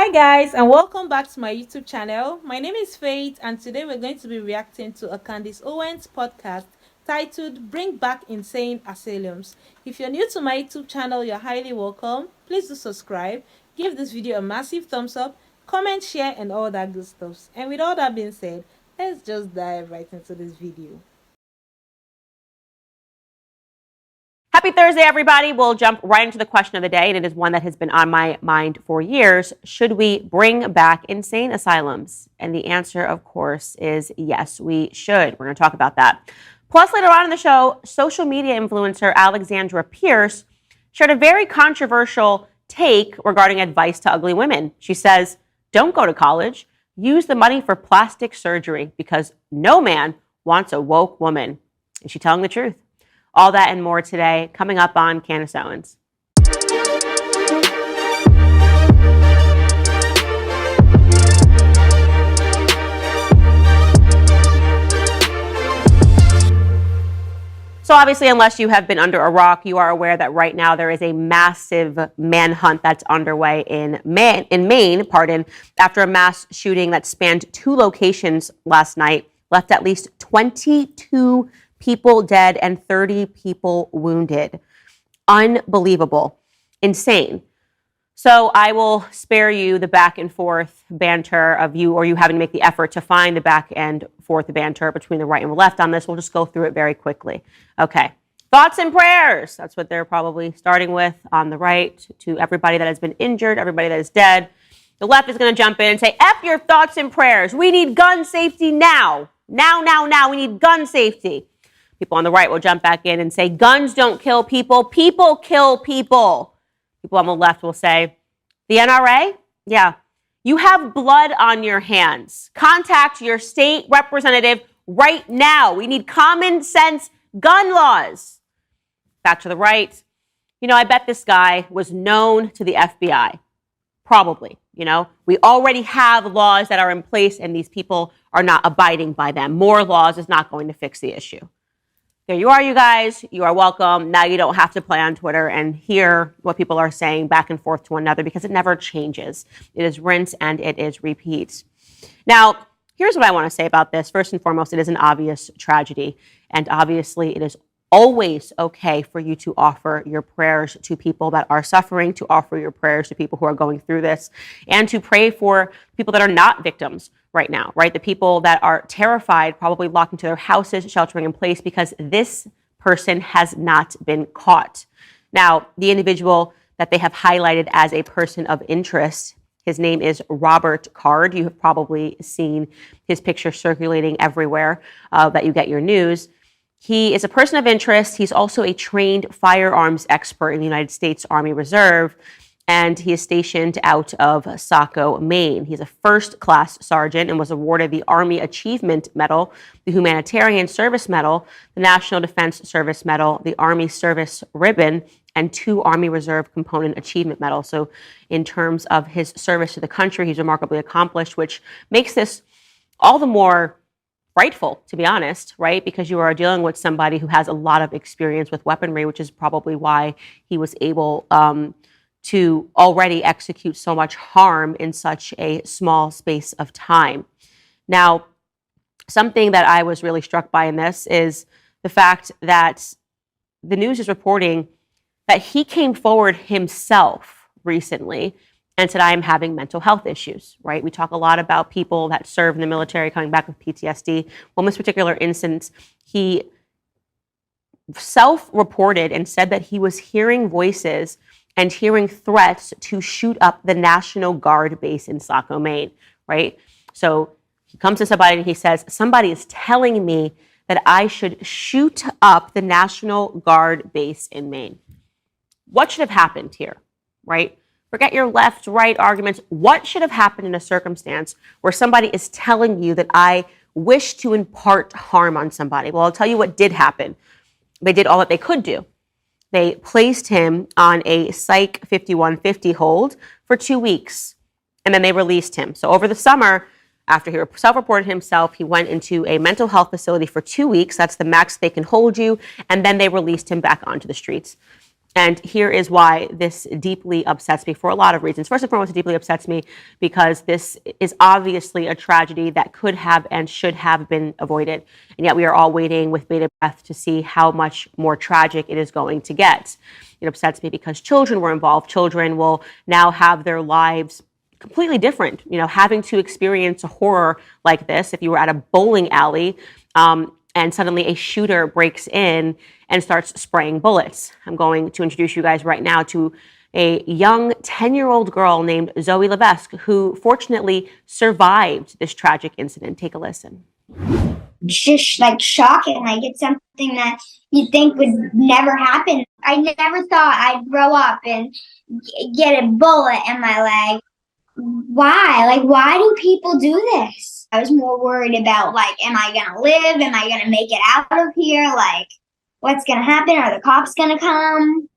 Hi guys, and welcome back to my YouTube channel. My name is Faith, and today we're going to be reacting to a Candace Owens podcast titled Bring Back Insane Asylums. If you're new to my YouTube channel, you're highly welcome. Please do subscribe, give this video a massive thumbs up, comment, share, and all that good stuff. And with all that being said, let's just dive right into this video. Happy Thursday, everybody. We'll jump right into the question of the day, and it is one that has been on my mind for years. Should we bring back insane asylums? And the answer, of course, is yes, we should. We're going to talk about that. Plus, later on in the show, social media influencer Alexandra Pierce shared a very controversial take regarding advice to ugly women. She says, don't go to college. Use the money for plastic surgery because no man wants a woke woman. Is she telling the truth? All that and more today, coming up on Candace Owens. So obviously, unless you have been under a rock, you are aware that right now there is a massive manhunt that's underway in Maine, after a mass shooting that spanned 2 locations last night, left at least 22 people dead and 30 people wounded. Unbelievable. Insane. So I will spare you the back and forth banter of you having to make the effort to find the back and forth banter between the right and the left on this. We'll just go through it very quickly. Okay. Thoughts and prayers. That's what they're probably starting with on the right, to everybody that has been injured, everybody that is dead. The left is going to jump in and say, F your thoughts and prayers. We need gun safety now. Now. We need gun safety. People on the right will jump back in and say, guns don't kill people. People kill people. People on the left will say, the NRA? Yeah. You have blood on your hands. Contact your state representative right now. We need common sense gun laws. Back to the right. I bet this guy was known to the FBI. Probably. We already have laws that are in place and these people are not abiding by them. More laws is not going to fix the issue. There you are, you guys. You are welcome. Now you don't have to play on Twitter and hear what people are saying back and forth to one another because it never changes. It is rinse and it is repeat. Now, here's what I want to say about this. First and foremost, it is an obvious tragedy. And obviously, it is always okay for you to offer your prayers to people that are suffering, to offer your prayers to people who are going through this, and to pray for people that are not victims right now, right? The people that are terrified, probably locked into their houses, sheltering in place because this person has not been caught. Now, the individual that they have highlighted as a person of interest, his name is Robert Card. You have probably seen his picture circulating everywhere that you get your news. He is a person of interest. He's also a trained firearms expert in the United States Army Reserve, and he is stationed out of Saco, Maine. He's a first-class sergeant and was awarded the Army Achievement Medal, the Humanitarian Service Medal, the National Defense Service Medal, the Army Service Ribbon, and 2 Army Reserve Component Achievement Medals. So in terms of his service to the country, he's remarkably accomplished, which makes this all the more frightful, to be honest, right? Because you are dealing with somebody who has a lot of experience with weaponry, which is probably why he was able to already execute so much harm in such a small space of time. Now, something that I was really struck by in this is the fact that the news is reporting that he came forward himself recently and said, I am having mental health issues, right? We talk a lot about people that serve in the military coming back with PTSD. Well, in this particular instance, he self-reported and said that he was hearing voices and hearing threats to shoot up the National Guard base in Saco, Maine, right? So he comes to somebody and he says, somebody is telling me that I should shoot up the National Guard base in Maine. What should have happened here, right? Forget your left, right arguments. What should have happened in a circumstance where somebody is telling you that I wish to impart harm on somebody? Well, I'll tell you what did happen. They did all that they could do. They placed him on a Psych 5150 hold for 2 weeks, and then they released him. So over the summer, after he self-reported himself, he went into a mental health facility for 2 weeks. That's the max they can hold you. And then they released him back onto the streets. And here is why this deeply upsets me for a lot of reasons. First and foremost, it deeply upsets me because this is obviously a tragedy that could have and should have been avoided. And yet we are all waiting with bated breath to see how much more tragic it is going to get. It upsets me because children were involved. Children will now have their lives completely different. Having to experience a horror like this, if you were at a bowling alley, and suddenly a shooter breaks in and starts spraying bullets. I'm going to introduce you guys right now to a young 10-year-old girl named Zoe Levesque, who fortunately survived this tragic incident. Take a listen. It's just like shocking. Like it's something that you think would never happen. I never thought I'd grow up and get a bullet in my leg. Why? Like, why do people do this? I was more worried about, like, am I going to live? Am I going to make it out of here? Like, what's going to happen? Are the cops going to come?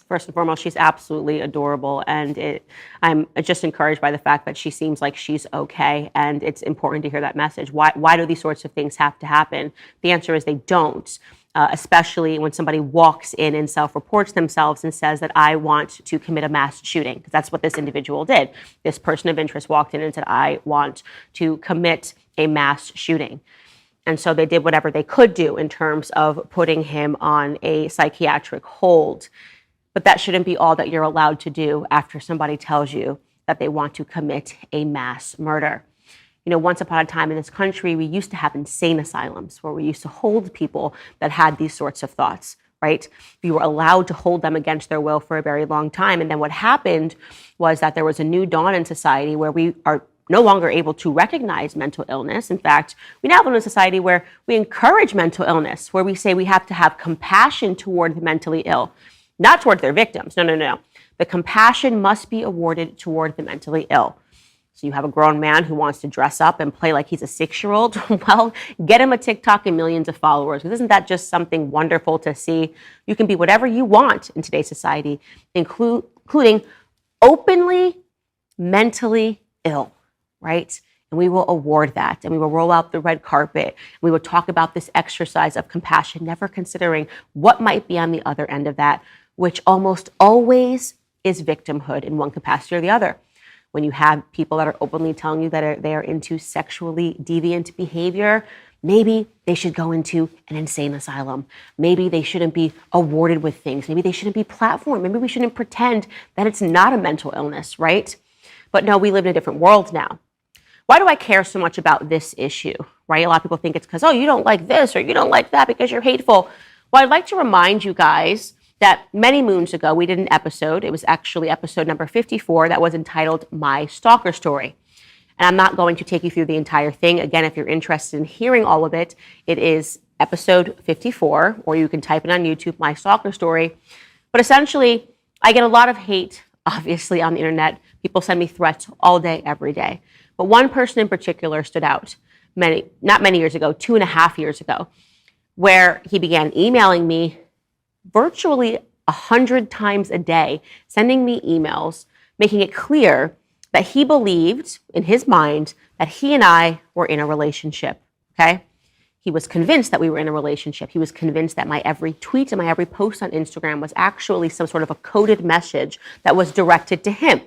First and foremost, she's absolutely adorable, and I'm just encouraged by the fact that she seems like she's okay, and it's important to hear that message. Why do these sorts of things have to happen? The answer is they don't. Especially when somebody walks in and self-reports themselves and says that I want to commit a mass shooting, because that's what this individual did. This person of interest walked in and said, I want to commit a mass shooting. And so they did whatever they could do in terms of putting him on a psychiatric hold. But that shouldn't be all that you're allowed to do after somebody tells you that they want to commit a mass murder. Once upon a time in this country, we used to have insane asylums where we used to hold people that had these sorts of thoughts, right? We were allowed to hold them against their will for a very long time. And then what happened was that there was a new dawn in society where we are no longer able to recognize mental illness. In fact, we now live in a society where we encourage mental illness, where we say we have to have compassion toward the mentally ill, not toward their victims. No. The compassion must be awarded toward the mentally ill. So you have a grown man who wants to dress up and play like he's a 6-year-old. Well, get him a TikTok and millions of followers. Because isn't that just something wonderful to see? You can be whatever you want in today's society, including openly mentally ill, right? And we will award that, and we will roll out the red carpet. And we will talk about this exercise of compassion, never considering what might be on the other end of that, which almost always is victimhood in one capacity or the other. When you have people that are openly telling you that they are into sexually deviant behavior, maybe they should go into an insane asylum. Maybe they shouldn't be awarded with things. Maybe they shouldn't be platformed. Maybe we shouldn't pretend that it's not a mental illness, right? But no, we live in a different world now. Why do I care so much about this issue, right? A lot of people think it's because, you don't like this or you don't like that because you're hateful. Well, I'd like to remind you guys that many moons ago, we did an episode. It was actually episode number 54 that was entitled My Stalker Story. And I'm not going to take you through the entire thing. Again, if you're interested in hearing all of it, it is episode 54, or you can type it on YouTube, My Stalker Story. But essentially, I get a lot of hate, obviously, on the internet. People send me threats all day, every day. But one person in particular stood out not many years ago, 2.5 years ago, where he began emailing me virtually 100 times a day, sending me emails, making it clear that he believed in his mind that he and I were in a relationship, okay? He was convinced that we were in a relationship. He was convinced that my every tweet and my every post on Instagram was actually some sort of a coded message that was directed to him.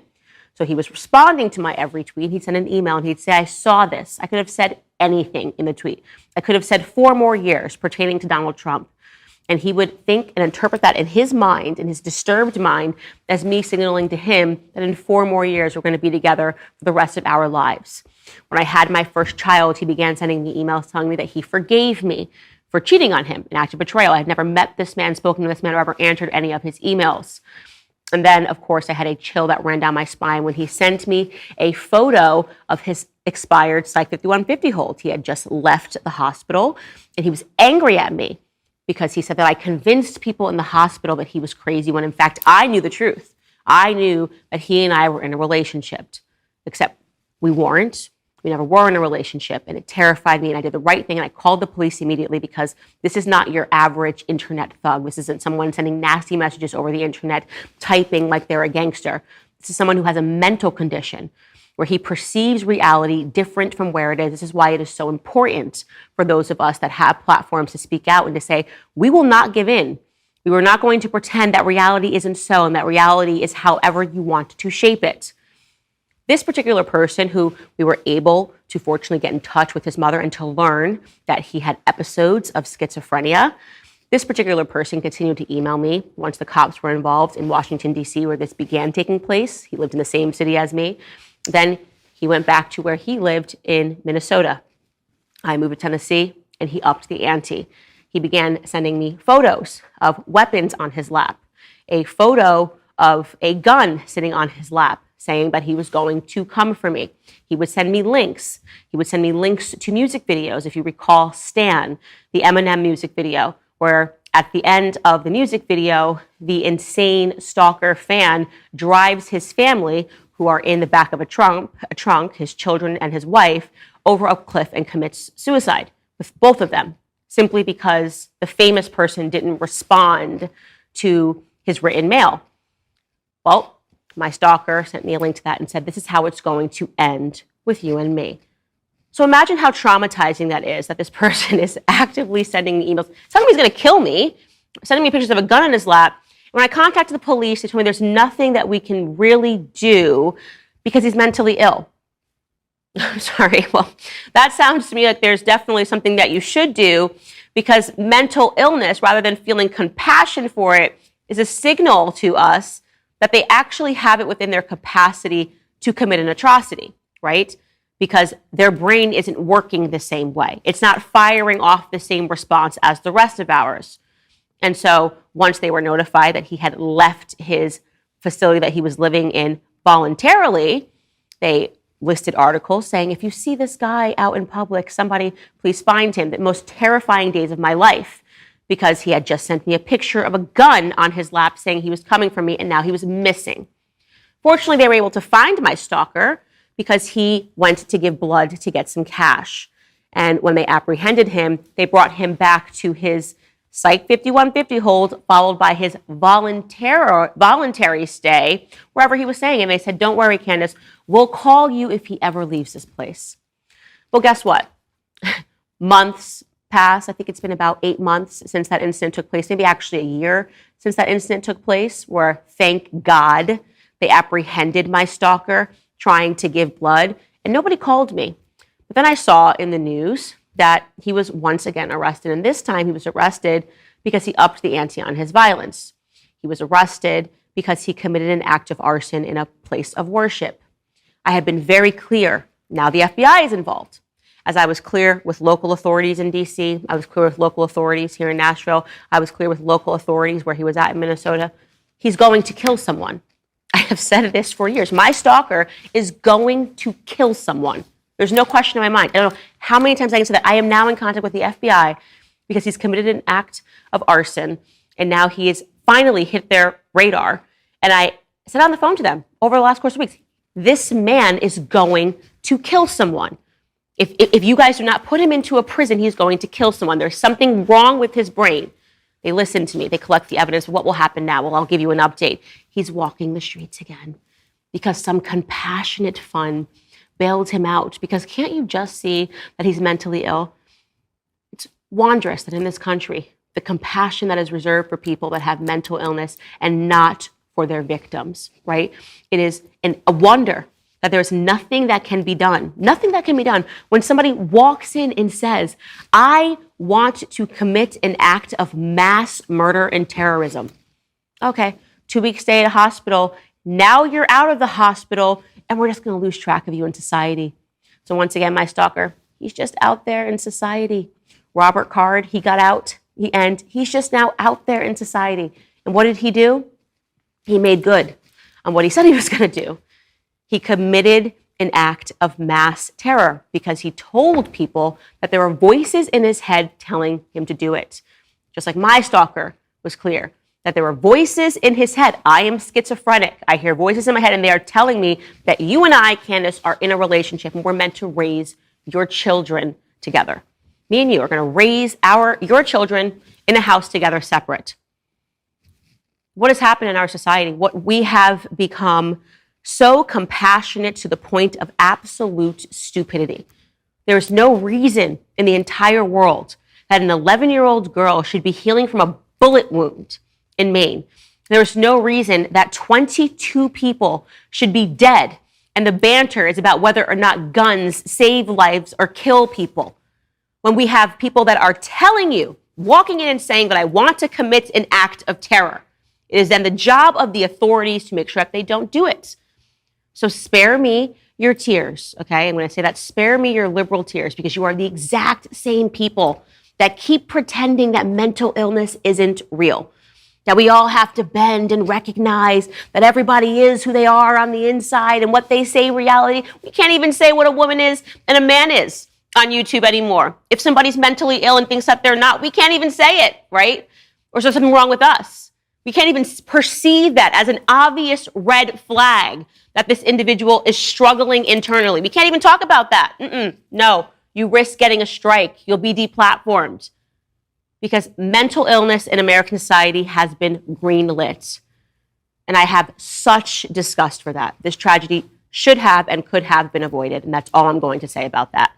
So he was responding to my every tweet. He'd send an email and he'd say, I saw this. I could have said anything in the tweet. I could have said 4 more years pertaining to Donald Trump. And he would think and interpret that in his mind, in his disturbed mind, as me signaling to him that in 4 more years we're going to be together for the rest of our lives. When I had my first child, he began sending me emails telling me that he forgave me for cheating on him, an act of betrayal. I had never met this man, spoken to this man, or ever answered any of his emails. And then, of course, I had a chill that ran down my spine when he sent me a photo of his expired Psych 5150 hold. He had just left the hospital, and he was angry at me because he said that I convinced people in the hospital that he was crazy when, in fact, I knew the truth. I knew that he and I were in a relationship, except we weren't. We never were in a relationship, and it terrified me, and I did the right thing, and I called the police immediately because this is not your average internet thug. This isn't someone sending nasty messages over the internet, typing like they're a gangster. This is someone who has a mental condition where he perceives reality different from where it is. This is why it is so important for those of us that have platforms to speak out and to say, we will not give in We were not going to pretend that reality isn't so and that reality is however you want to shape it. This particular person, who we were able to fortunately get in touch with his mother and to learn that he had episodes of schizophrenia, this particular person continued to email me once the cops were involved in Washington, D.C., where this began taking place. He lived in the same city as me. Then he went back to where he lived in Minnesota. I moved to Tennessee, and he upped the ante. He began sending me photos of weapons on his lap, a photo of a gun sitting on his lap, saying that he was going to come for me. He would send me links. He would send me links to music videos. If you recall Stan, the Eminem music video, where at the end of the music video, the insane stalker fan drives his family, who are in the back of a trunk, his children and his wife, over a cliff and commits suicide with both of them, simply because the famous person didn't respond to his written mail. Well, my stalker sent me a link to that and said, this is how it's going to end with you and me. So imagine how traumatizing that is, that this person is actively sending me emails, telling me he's going to kill me, sending me pictures of a gun in his lap. When I contacted the police, they told me there's nothing that we can really do because he's mentally ill. I'm sorry. Well, that sounds to me like there's definitely something that you should do, because mental illness, rather than feeling compassion for it, is a signal to us that they actually have it within their capacity to commit an atrocity, right? Because their brain isn't working the same way. It's not firing off the same response as the rest of ours. And so once they were notified that he had left his facility that he was living in voluntarily, they listed articles saying, if you see this guy out in public, somebody please find him. The most terrifying days of my life, because he had just sent me a picture of a gun on his lap saying he was coming for me, and now he was missing. Fortunately, they were able to find my stalker because he went to give blood to get some cash. And when they apprehended him, they brought him back to his Psych 5150 hold, followed by his voluntary stay, wherever he was staying. And they said, don't worry, Candace, we'll call you if he ever leaves this place. Well, guess what? Months passed. I think it's been about 8 months since that incident took place, maybe actually a year since that incident took place, where, thank God, they apprehended my stalker trying to give blood, and nobody called me. But then I saw in the news that he was once again arrested, and this time he was arrested because he upped the ante on his violence. He was arrested because he committed an act of arson in a place of worship. I had been very clear. Now the FBI is involved. As I was clear with local authorities in D.C., I was clear with local authorities here in Nashville, I was clear with local authorities where he was at in Minnesota. He's going to kill someone. I have said this for years. My stalker is going to kill someone. There's no question in my mind. I don't know how many times I can say that. I am now in contact with the FBI because he's committed an act of arson, and now he has finally hit their radar. And I said on the phone to them over the last course of weeks, this man is going to kill someone. If you guys do not put him into a prison, he's going to kill someone. There's something wrong with his brain. They listen to me. They collect the evidence. What will happen now? Well, I'll give you an update. He's walking the streets again because some compassionate fund bailed him out. Because can't you just see that he's mentally ill? It's wondrous that in this country, the compassion that is reserved for people that have mental illness and not for their victims, right? It is a wonder that there's nothing that can be done. Nothing that can be done when somebody walks in and says, I want to commit an act of mass murder and terrorism. Okay, 2 week stay at a hospital. Now you're out of the hospital, and we're just going to lose track of you in society. So once again, my stalker, he's just out there in society. Robert Card, he got out, and he's just now out there in society. And what did he do? He made good on what he said he was going to do. He committed an act of mass terror because he told people that there were voices in his head telling him to do it. Just like my stalker was clear that there were voices in his head. I am schizophrenic. I hear voices in my head, and they are telling me that you and I, Candace, are in a relationship, and we're meant to raise your children together. Me and you are going to raise your children in a house together, separate. What has happened in our society? What we have become so compassionate to the point of absolute stupidity. There is no reason in the entire world that an 11-year-old girl should be healing from a bullet wound in Maine. There is no reason that 22 people should be dead, and the banter is about whether or not guns save lives or kill people. When we have people that are telling you, walking in and saying that I want to commit an act of terror, it is then the job of the authorities to make sure that they don't do it. So spare me your tears, okay? I'm going to say that, spare me your liberal tears, because you are the exact same people that keep pretending that mental illness isn't real, that we all have to bend and recognize that everybody is who they are on the inside and what they say reality. We can't even say what a woman is and a man is on YouTube anymore. If somebody's mentally ill and thinks that they're not, we can't even say it, right? Or is there something wrong with us? We can't even perceive that as an obvious red flag that this individual is struggling internally. We can't even talk about that. No, you risk getting a strike. You'll be deplatformed. Because mental illness in American society has been greenlit. And I have such disgust for that. This tragedy should have and could have been avoided. And that's all I'm going to say about that.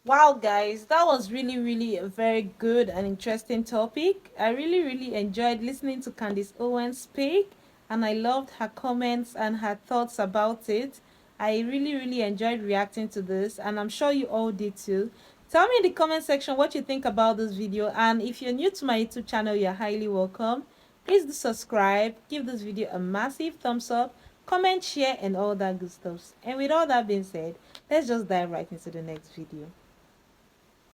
Wow, guys, that was really a very good and interesting topic. I really enjoyed listening to Candace Owen speak, and I loved her comments and her thoughts about it. I really enjoyed reacting to this, and I'm sure you all did too. Tell me in the comment section what you think about this video, and if you're new to my YouTube channel, you're highly welcome. Please do subscribe, give this video a massive thumbs up, comment, share, and all that good stuff. And with all that being said, let's just dive right into the next video.